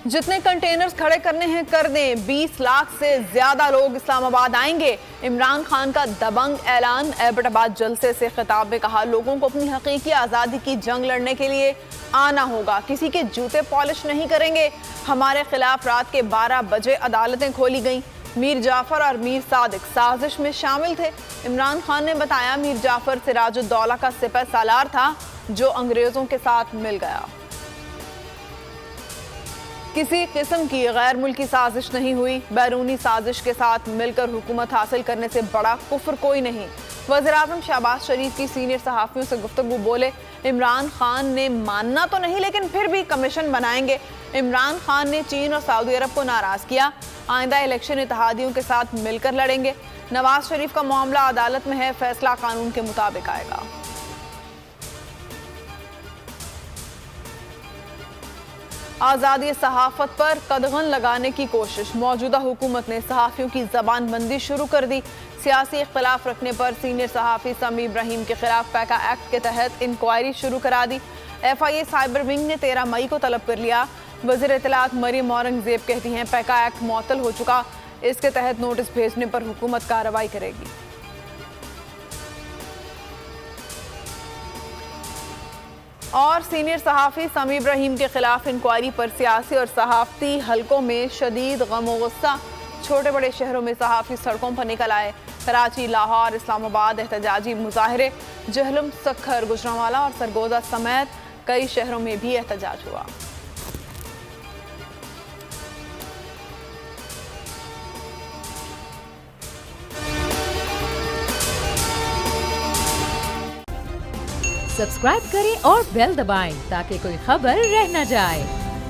जितने कंटेनर्स खड़े करने हैं कर दें, 20 लाख से ज्यादा लोग इस्लामाबाद आएंगे। इमरान खान का दबंग ऐलान। एबटाबाद जलसे से खिताब में कहा, लोगों को अपनी हकीकी आज़ादी की जंग लड़ने के लिए आना होगा, किसी के जूते पॉलिश नहीं करेंगे। हमारे खिलाफ रात के 12 बजे अदालतें खोली गईं। मीर जाफर और मीर सादिक साजिश में शामिल थे। इमरान खान ने बताया, मीर जाफर सिराजुद्दौला का सिपह सालार था जो अंग्रेजों के साथ मिल गया। किसी किस्म की गैर मुल्की साजिश नहीं हुई। बैरूनी साजिश के साथ मिलकर हुकूमत हासिल करने से बड़ा कुफ्र कोई नहीं। वज़ीर-ए-आज़म शहबाज शरीफ की सीनियर सहाफ़ियों से गुफ्तगू बोले, इमरान खान ने मानना तो नहीं लेकिन फिर भी कमीशन बनाएंगे। इमरान खान ने चीन और सऊदी अरब को नाराज़ किया। आइंदा इलेक्शन इत्तेहादियों के साथ मिलकर लड़ेंगे। नवाज शरीफ का मामला अदालत में है, फैसला कानून के मुताबिक आएगा। आज़ादी सहाफ़त पर कदगन लगाने की कोशिश। मौजूदा हुकूमत ने सहाफ़ियों की ज़बान बंदी शुरू कर दी। सियासी इख्तलाफ रखने पर सीनियर सहाफ़ी समी इब्राहिम के खिलाफ पैका एक्ट के तहत इंक्वायरी शुरू करा दी। FIA साइबर विंग ने 13 मई को तलब कर लिया। वज़ीर इत्तलात मरियम औरंगज़ेब कहती हैं, पैका एक्ट मुअत्तल हो चुका, इसके तहत नोटिस भेजने पर हुकूमत कार्रवाई करेगी। और सीनियर सहाफ़ी समी इब्राहिम के खिलाफ इंक्वायरी पर सियासी और सहाफ़ती हलकों में शदीद गम व गुस्सा। छोटे बड़े शहरों में सहाफ़ी सड़कों पर निकल आए। कराची, लाहौर, इस्लामाबाद एहतजाजी मुजाहरे। जहलम, सक्खर, गुजरांवाला और सरगोदा समेत कई शहरों में भी एहतजाज हुआ। सब्सक्राइब करें और बेल दबाएं ताकि कोई खबर रह न जाए।